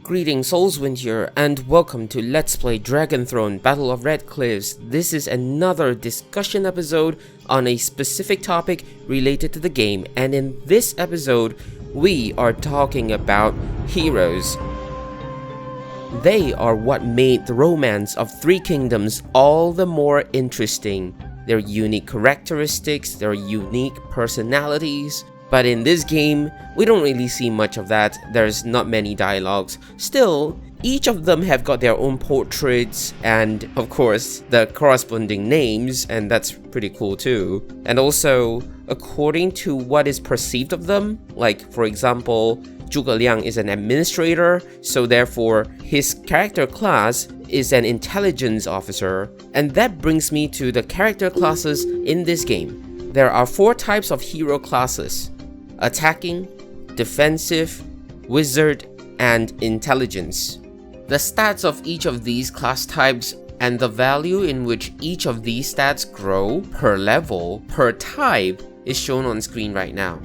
Greetings Soulswind here, and welcome to Let's Play Dragon Throne Battle of Red Cliffs. This is another discussion episode on a specific topic related to the game, and in this episode, we are talking about heroes. They are what made the romance of Three Kingdoms all the more interesting. Their unique characteristics, their unique personalities. But in this game, we don't really see much of that. There's not many dialogues. Still, each of them have got their own portraits and, of course, the corresponding names, and that's pretty cool too. And also, according to what is perceived of them, like for example, Zhuge Liang is an administrator, so therefore his character class is an intelligence officer. And that brings me to the character classes in this game. There are 4 types of hero classes: attacking, defensive, wizard, and intelligence. The stats of each of these class types and the value in which each of these stats grow per level, per type, is shown on screen right now.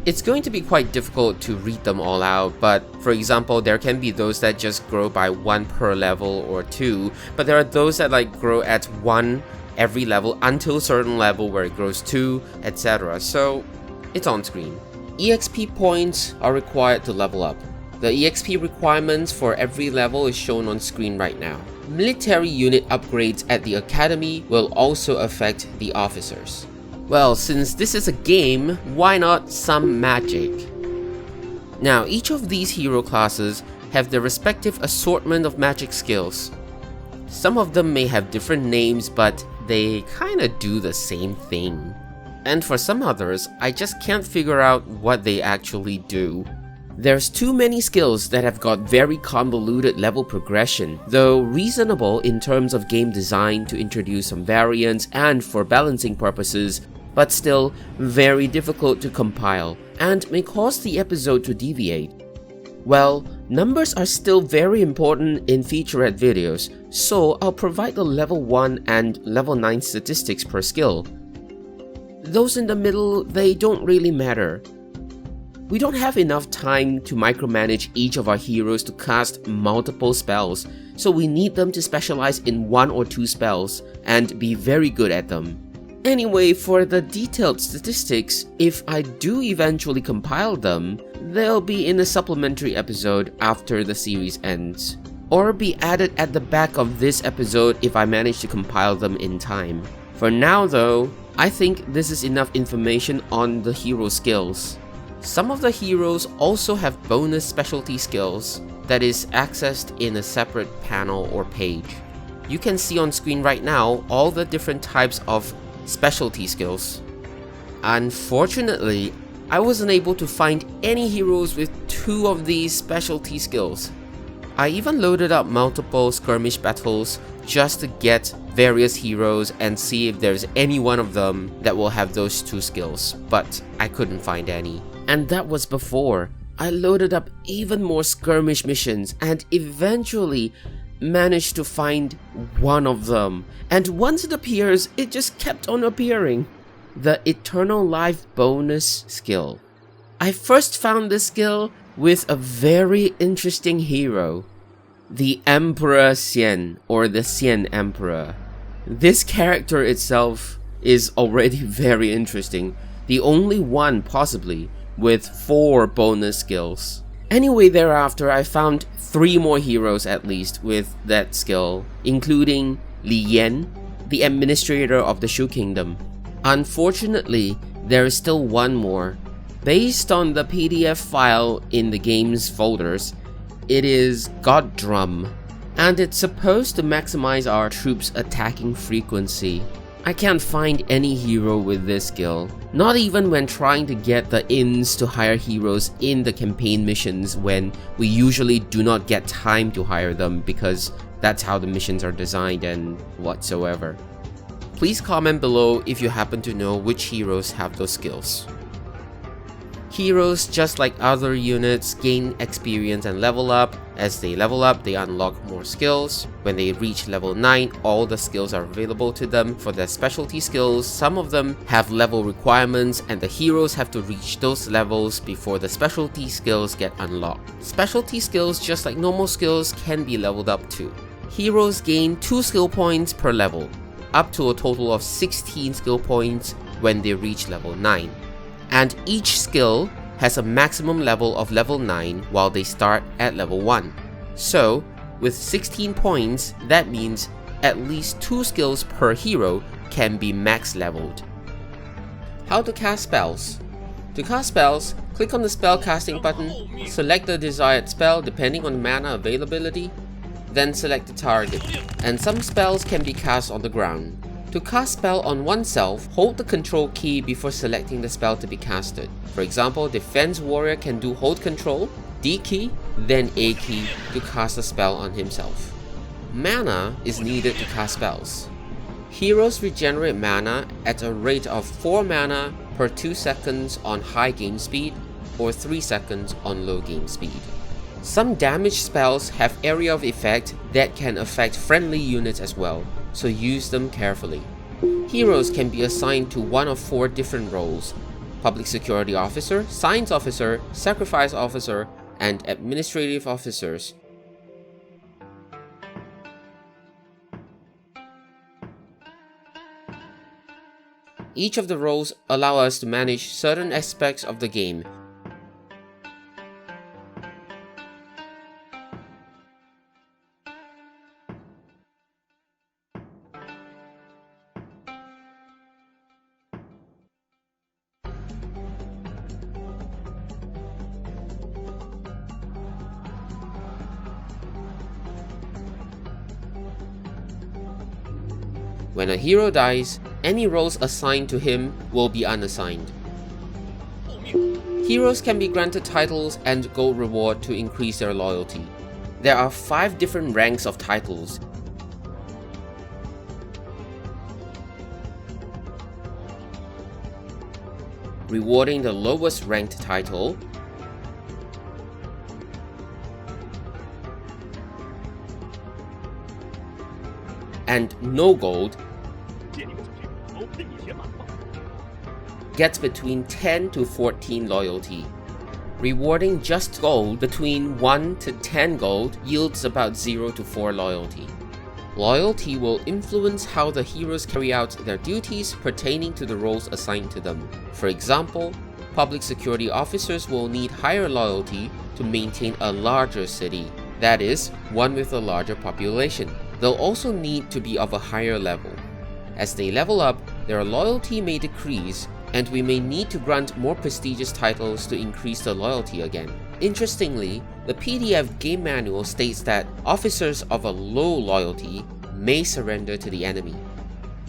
It's going to be quite difficult to read them all out, but for example, there can be those that just grow by 1 per level or 2, but there are those that grow at 1 every level until a certain level where it grows 2, etc. So it's on screen. EXP points are required to level up. The EXP requirements for every level is shown on screen right now. Military unit upgrades at the academy will also affect the officers. Well, since this is a game, why not some magic? Now, each of these hero classes have their respective assortment of magic skills. Some of them may have different names, but they kinda do the same thing. And for some others, I just can't figure out what they actually do. There's too many skills that have got very convoluted level progression, though reasonable in terms of game design to introduce some variance and for balancing purposes, but still very difficult to compile, and may cause the episode to deviate. Well, numbers are still very important in Featurette videos, so I'll provide the level 1 and level 9 statistics per skill. Those in the middle, they don't really matter. We don't have enough time to micromanage each of our heroes to cast multiple spells, so we need them to specialize in 1 or 2 spells and be very good at them. Anyway, for the detailed statistics, if I do eventually compile them, they'll be in a supplementary episode after the series ends, or be added at the back of this episode if I manage to compile them in time. For now though, I think this is enough information on the hero skills. Some of the heroes also have bonus specialty skills that is accessed in a separate panel or page. You can see on screen right now all the different types of specialty skills. Unfortunately, I wasn't able to find any heroes with 2 of these specialty skills. I even loaded up multiple skirmish battles just to get various heroes and see if there's any one of them that will have those 2 skills, but I couldn't find any. And that was before I loaded up even more skirmish missions and eventually managed to find one of them. And once it appears, it just kept on appearing. The Eternal Life bonus skill. I first found this skill with a very interesting hero, the Emperor Xian, or the Xian Emperor. This character itself is already very interesting, the only one possibly with 4 bonus skills. Anyway, thereafter I found 3 more heroes at least with that skill, including Li Yan, the administrator of the Shu Kingdom. Unfortunately, there is still one more. Based on the PDF file in the game's folders, it is God Drum, and it's supposed to maximize our troops' attacking frequency. I can't find any hero with this skill, not even when trying to get the ins to hire heroes in the campaign missions when we usually do not get time to hire them because that's how the missions are designed and whatsoever. Please comment below if you happen to know which heroes have those skills. Heroes, just like other units, gain experience and level up. As they level up, they unlock more skills. When they reach level 9, all the skills are available to them. For their specialty skills, some of them have level requirements and the heroes have to reach those levels before the specialty skills get unlocked. Specialty skills, just like normal skills, can be leveled up too. Heroes gain 2 skill points per level, up to a total of 16 skill points when they reach level 9. And each skill has a maximum level of level 9 while they start at level 1. So, with 16 points, that means at least 2 skills per hero can be max leveled. How to cast spells? To cast spells, click on the spell casting button, select the desired spell depending on mana availability, then select the target, and some spells can be cast on the ground. To cast spell on oneself, hold the control key before selecting the spell to be casted. For example, Defense Warrior can do hold control, D key, then A key to cast a spell on himself. Mana is needed to cast spells. Heroes regenerate mana at a rate of 4 mana per 2 seconds on high game speed or 3 seconds on low game speed. Some damage spells have area of effect that can affect friendly units as well, so use them carefully. Heroes can be assigned to one of 4 different roles: Public Security Officer, Science Officer, Sacrifice Officer, and Administrative Officers. Each of the roles allow us to manage certain aspects of the game. When a hero dies, any roles assigned to him will be unassigned. Heroes can be granted titles and gold reward to increase their loyalty. There are 5 different ranks of titles. Rewarding the lowest ranked title, and no gold gets between 10 to 14 loyalty. Rewarding just gold between 1 to 10 gold yields about 0 to 4 loyalty. Loyalty will influence how the heroes carry out their duties pertaining to the roles assigned to them. For example, public security officers will need higher loyalty to maintain a larger city, that is, one with a larger population. They'll also need to be of a higher level. As they level up, their loyalty may decrease, and we may need to grant more prestigious titles to increase the loyalty again. Interestingly, the PDF game manual states that officers of a low loyalty may surrender to the enemy.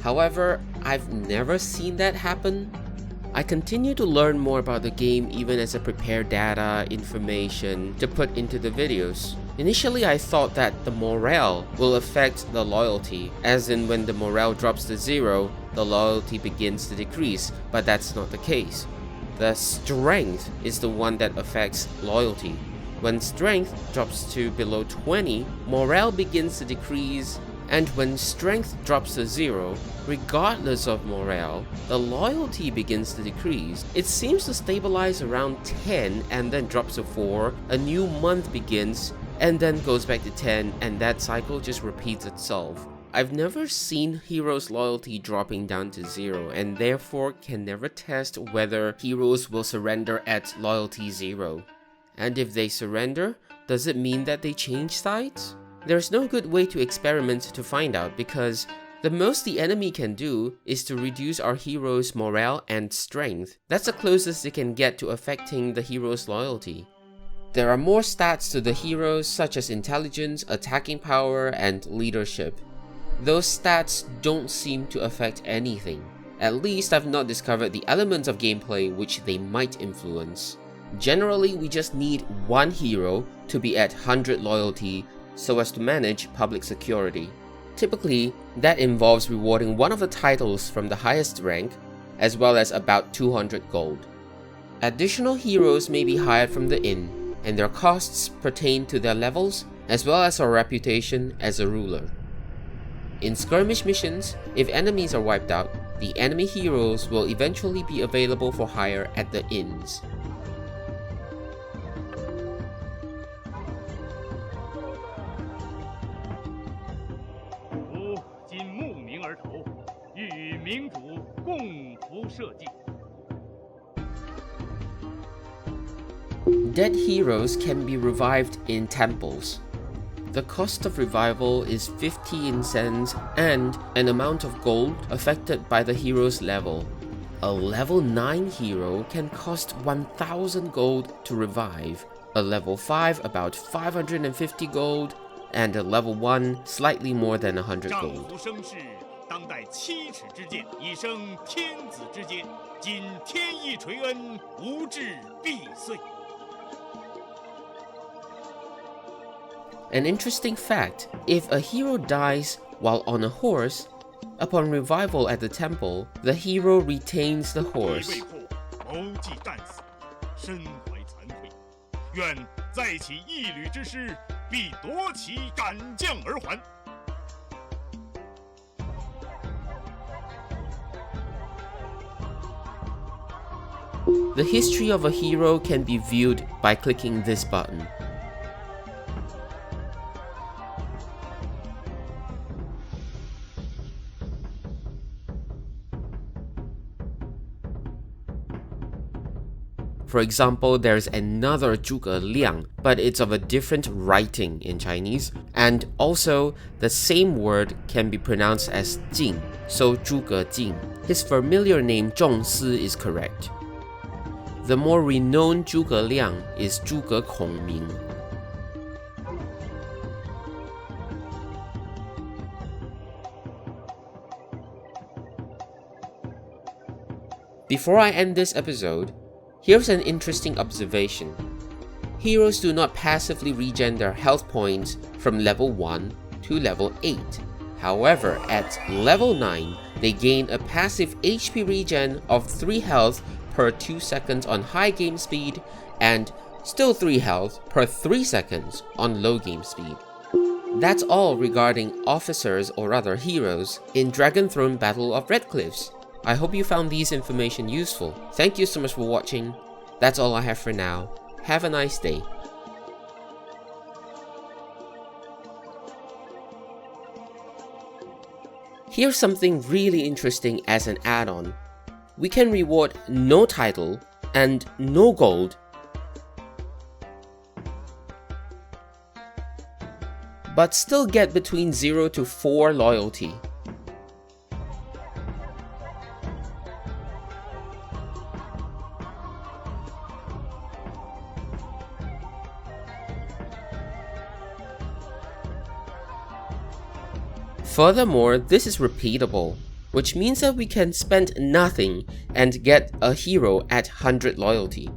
However, I've never seen that happen. I continue to learn more about the game even as I prepare data, information to put into the videos. Initially, I thought that the morale will affect the loyalty, as in when the morale drops to 0, the loyalty begins to decrease, but that's not the case. The strength is the one that affects loyalty. When strength drops to below 20, morale begins to decrease, and when strength drops to 0, regardless of morale, the loyalty begins to decrease. It seems to stabilize around 10 and then drops to 4, a new month begins, and then goes back to 10, and that cycle just repeats itself. I've never seen heroes' loyalty dropping down to 0, and therefore can never test whether heroes will surrender at loyalty 0. And if they surrender, does it mean that they change sides? There's no good way to experiment to find out, because the most the enemy can do is to reduce our hero's morale and strength. That's the closest they can get to affecting the hero's loyalty. There are more stats to the heroes such as intelligence, attacking power, and leadership. Those stats don't seem to affect anything. At least I've not discovered the elements of gameplay which they might influence. Generally, we just need one hero to be at 100 loyalty so as to manage public security. Typically, that involves rewarding one of the titles from the highest rank, as well as about 200 gold. Additional heroes may be hired from the inn, and their costs pertain to their levels as well as our reputation as a ruler. In skirmish missions, if enemies are wiped out, the enemy heroes will eventually be available for hire at the inns. Dead heroes can be revived in temples. The cost of revival is 50 incense and an amount of gold affected by the hero's level. A level 9 hero can cost 1000 gold to revive, a level 5 about 550 gold, and a level 1 slightly more than 100 gold. An interesting fact, if a hero dies while on a horse, upon revival at the temple, the hero retains the horse. The history of a hero can be viewed by clicking this button. For example, there's another Zhuge Liang, but it's of a different writing in Chinese, and also the same word can be pronounced as Jing, so Zhuge Jing. His familiar name Zhongsi is correct. The more renowned Zhuge Liang is Zhuge Kongming. Before I end this episode, here's an interesting observation. Heroes do not passively regen their health points from level 1 to level 8. However, at level 9, they gain a passive HP regen of 3 health per 2 seconds on high game speed, and still 3 health per 3 seconds on low game speed. That's all regarding officers or rather heroes in Dragon Throne Battle of Red Cliffs. I hope you found these information useful. Thank you so much for watching. That's all I have for now. Have a nice day. Here's something really interesting as an add-on. We can reward no title and no gold, but still get between 0 to 4 loyalty. Furthermore, this is repeatable, which means that we can spend nothing and get a hero at 100 loyalty.